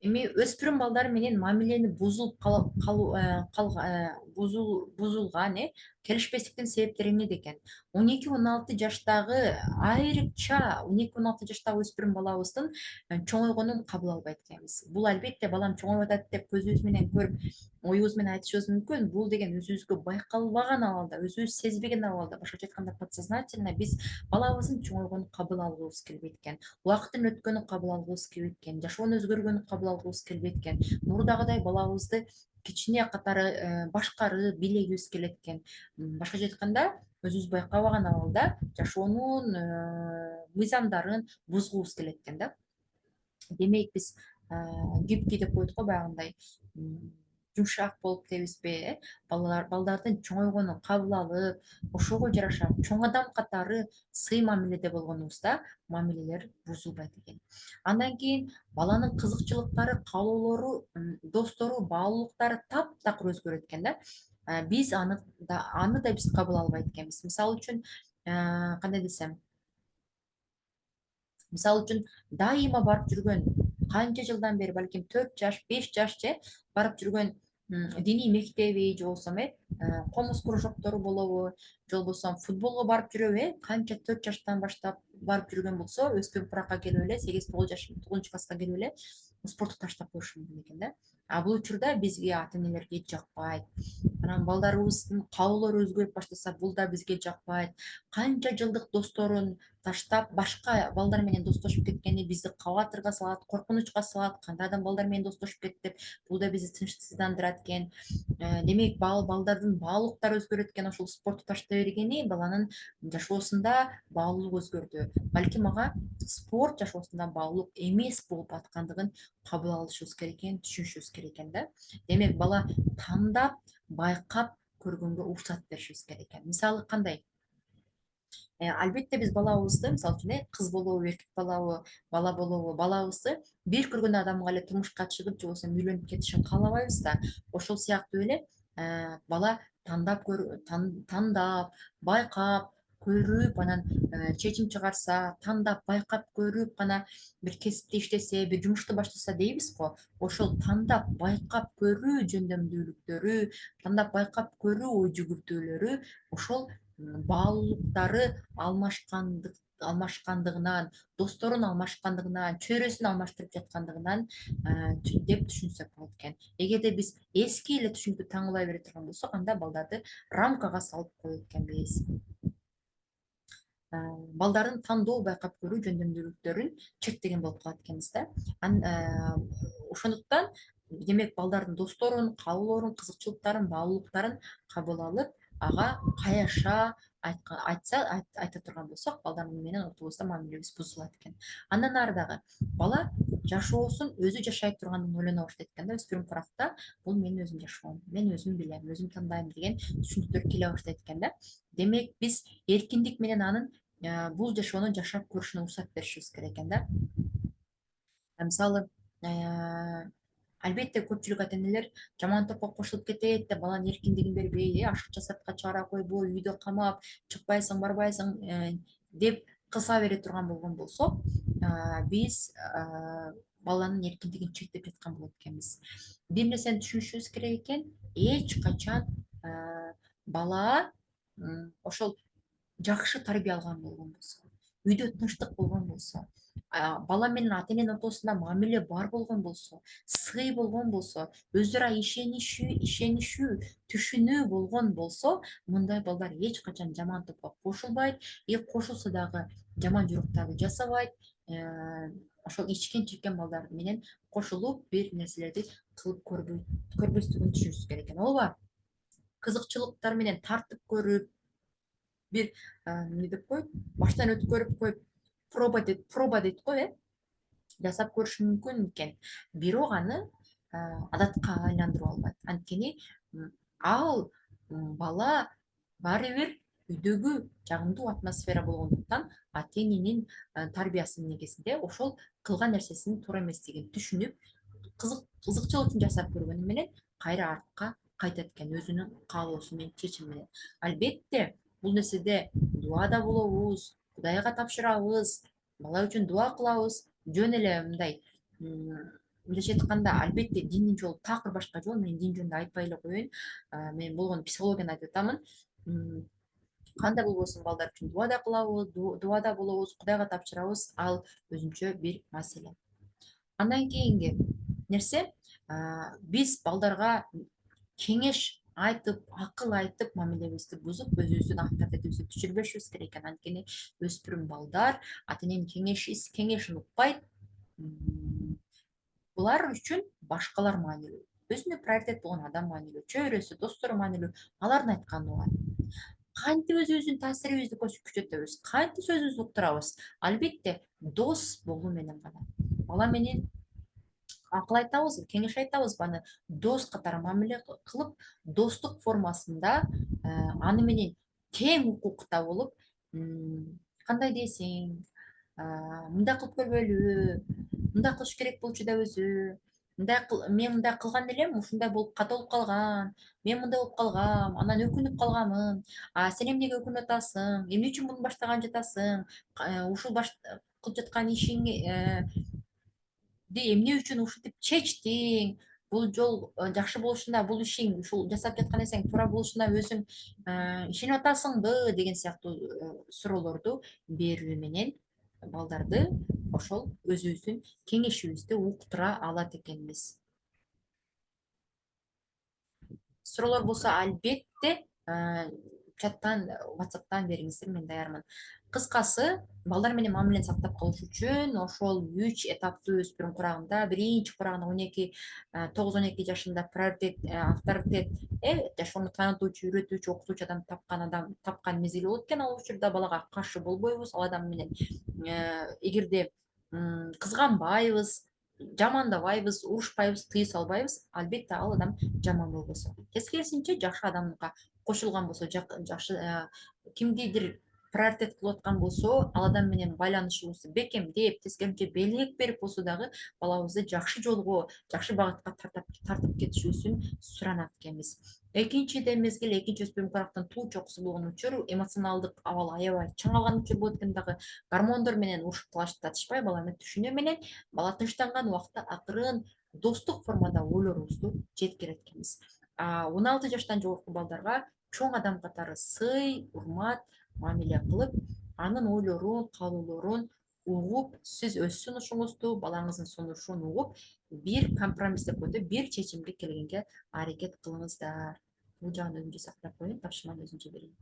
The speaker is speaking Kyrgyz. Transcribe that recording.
Эми өспүрүм балдар менен мамилени бузулган келишпестиктин себептери эмнеде экен? 12-16 жаштагы айрыкча 12-16 жаштагы өспүрүм балабыздын чоңойгонун кабыл албайт экенбиз. Бул албетте балам чоңоюп атат деп көзүбүз менен көрүп, оюбуз менен айтышыбыз мүмкүн. Бул деген өзүбүзгө байкалбаган абалда, өзүбүз сезбеген абалда, башкача айтканда подсознательно биз балабыздын чоңойгонун кабыл алгыбыз келбейт экен. Убакыттын өткөнүн кабыл алгыбыз келбейт экен, жашоонун өзгөргөнүн кабыл алгыбыз келбейт экен. Мурдагыдай балабызды кичине катары башкарып бийлегибиз келет экен. Башкача айтканда, өзүбүз байкабаган абалда жашоонун мыйзамдарын бузгубуз келет экен да. Демек биз гибкий деп коет го баягындай жумшак болуп дейбизби, балдардын чоңойгонун кабыл алып, ошого жараша чоң адам катары сый мамиледе болгонубузда мамилелер бузулбайт экен. Андан кийин баланын кызыкчылыктары, каалоолору, достору, баалуулуктары таптакыр өзгөрөт экен да. Биз аны да биз кабыл албайт экенбиз. Кандай десем, мисалы үчүн дайыма барып жүргөн, канча жылдан бери, балким 4 жаш 5 жаш барып жүргөн диний мектеби же болбосо комуз кружоктору болобу, же болбосо футболго барып жүрөбү, канча 4 жаштан баштап барып жүргөн болсо, өспүрүм куракка келип эле 8-9 жаш 9-класска келип эле спорту таштап коюшу мүмкүн экен да. А бул учурда бизге ата энелерге жакпайт. Анан балдарыбыздын каалоолору өзгөрүп баштаса, бул да бизге жакпайт. Канча жылдык досторун таштап башка балдар менен достошуп кеткени бизди кабатырга салат, коркунучка салат. Кандайдан балдар менен достошуп кетти деп, бул да бизди тынчсыздандырат экен. Демек балдардын баалуулуктары өзгөрөт экен. Ошол спортту таштай бергени баланын жашоосунда баалуулук өзгөрдү. Балким ага спорт жашоосунда баалуулук эмес болуп аткандыгын кабыл алышыбыз керек экен, түшүнүшүбүз керек экен да. Демек бала тандап, байкап көргөнгө уруксат беришибиз керек экен. Мисалы кандай? Албетте биз балабызды, мисалы үчүн кыз болобу, эркек болобу, бала болобу, балабызды бир көргөн адамга эле турмушка чыгып же болбосо үйлөнүп кетишин каалабайбыз да. Ошол сыяктуу эле бала тандап, байкап көрүп, анан чечим чыгарса, тандап, байкап көрүп гана бир кесипти иштесе, бир жумушту баштаса дейбиз го. Ошол тандап, байкап көрүү жөндөмдүүлүктөрү, тандап, байкап көрүү ой жүгүртүүлөрү ошол баалуулуктары алмашкандыгынан, досторун алмашкандыгынан, чөйрөсүн алмаштырып жаткандыгынан деп түшүнсөк болот экен. Эгерде биз эски эле түшүнүктү таңылай бере турган болсок, анда балдарды рамкага салып коет экенбиз. Балдардын тандоо, байкап көрүү жөндөмдүүлүктөрүн чектеген болуп калат экенбиз да. Ошондуктан демек балдардын досторун, каалоолорун, кызыкчылыктарын, баалуулуктарын кабыл алып, ага каяша айта турган болсок, балдар менен отурубузда мамилебиз бузулат экен. Андан ары дагы бала жашоосун өзү жашай турганын ойлоно баштайт экен да. Өспүрүм куракта бул менин өзүм жашоом, мен өзүм билем, өзүм тандайм деген түшүнүктөр келе баштайт экен да. Демек биз эркиндик менен анын бул жашоону жашап көрүшүнө уруксат беришибиз керек экен да. Мисалы албетте көпчүлүк ата энелер жаман топко кошулуп кетет деп баланын эркиндигин бербей, ашыкча сыртка чыгара койбой, үйдө камап, чыкпайсың, барбайсың деп кыса бере турган болгон болсок, биз баланын эркиндигин чектеп жаткан болот экенбиз. Бир нерсени түшүнүшүбүз керек экен, эч качан бала ошол жакшы тарбия алган болгон болсо, үйдө тынчтык болгон болсо, бала менен ата эненин ортосунда мамиле бар болгон болсо, сый болгон болсо, өзү ара ишенишүү, түшүнүү болгон болсо, мындай балдар эч качан жаман топко кошулбайт, кошулса дагы жаман жоруктарды жасабайт. Ошол ичкен чеккен балдар менен кошулуп бир нерселерди кылып көрбөстүгүн түшүнүшүбүз керек экен, ооба. Кызыкчылыктар менен тартып көрүп, бир эмне деп коет, баштан өткөрүп коюп, проба дейт го, жасап көрүшү мүмкүн экен. Бирок аны адатка айландырып албайт. Анткени ал бала баары бир үйдөгү жагымдуу атмосфера болгондуктан ата эненин тарбиясынын негизинде ошол кылган нерсесинин туура эместигин түшүнүп, кызыкчылык үчүн жасап көргөнү менен кайра артка кайтат экен, өзүнүн каалоосу менен, чечими менен. Албетте бул нерседе дубада болобуз, Кудайга тапшырабыз, бала үчүн дуба кылабыз, жөн эле мындай мындайча айтканда албетте диндин жолу такыр башка жол. Мен дин жөнүндө айтпай эле коеюн. Мен болгону психологияны айтып атамын. Кандай болбосун балдар үчүн дуа да кылабыз, дубада болобуз, Кудайга тапшырабыз. Ал өзүнчө бир маселе. Андан кийинки нерсе, биз балдарга кеңеш айтып, акыл айтып, мамилебизди бузуп, өзүбүздүн авторитетибизди түшүрбөшүбүз керек экен. Анткени өспүрүм балдар ата эненин кеңешин укпайт. Булар үчүн башкалар маанилүү. Өзүнө приоритет болгон адам маанилүү, чөйрөсү, достору маанилүү. Алардын айтканы угат. Кантип өзүбүздүн таасирибизди күчөтөбүз, кантип сөзүбүздү уктурабыз? Албетте, дос болуу менен гана. Бала менен акыл айтабызбы, кеңеш айтабызбы, аны дос катары мамиле кылып, достук формасында аны менен тең укукта болуп, кандай десең, мындай кылып көрбөйлүбү, мындай кылыш керек болчу да өзү, мен мындай кылган элем, ушундай болуп ката болуп калган, мен мындай болуп калгам, анан өкүнүп калганмын, сен эмнеге өкүнүп атасың, эмне үчүн муну баштаган жатасың, ушул кылып жаткан ишиңди эмне үчүн ушинтип чечтиң, бул жол жакшы болушуна, бул ишиң, ушул жасап жаткан нерсең туура болушуна өзүң ишенип атасыңбы деген сыяктуу суроолорду берүү менен балдарды ошол өзүбүздүн кеңешибизди уктура алат экенбиз. Суроолор болсо албетте чаттан, WhatsApp'тан бериңиздер, мен даярмын. Кыскасы, балдар менен мамилени сактап калыш үчүн ошол 3 этаптуу өспүрүм курагында, биринчи курагында 12, 9-12 жашында приоритет, авторитет, жашоону таанытуучу, үйрөтүүчү, окутуучу адам тапкан мезгил болот экен. Ал учурда балага каршы болбойбуз, ал адам менен эгерде кызганбайбыз, жамандабайбыз, урушпайбыз, тыюу салбайбыз, албетте ал адам жаман болбосо. Тескерисинче жакшы адамга кошулган болсо, жакшы кимдидир приоритет кылып аткан болсо, ал адам менен байланышыбызды бекемдеп, тескерисинче белек берип болсо дагы балабызды жакшы жолго, жакшы багытка тартып кетишибизин суранат экенбиз. Экинчи мезгил, экинчи өспүрүм курактын туу чокусу болгон учур, эмоционалдык абал аябай чыңалган учур болот экен дагы. Гормондор менен урушуп татышпай, бала эми түшүнүү менен, бала тынчтанган убакта акырын достук формада ойлорубузду жеткирет экенбиз. 16 жаштан жогорку балдарга чоң адам катары сый, урмат, мамиле кылып, анын ойлорун, каалоолорун угуп, сиз өз сунушуңузду, балаңыздын сунушун угуп, бир компромисс деп коет, бир чечимге келгенге аракет кылыңыздар. Бул жагын өзүмчө сактап коеюн, тапшырманы өзүмчө берейин.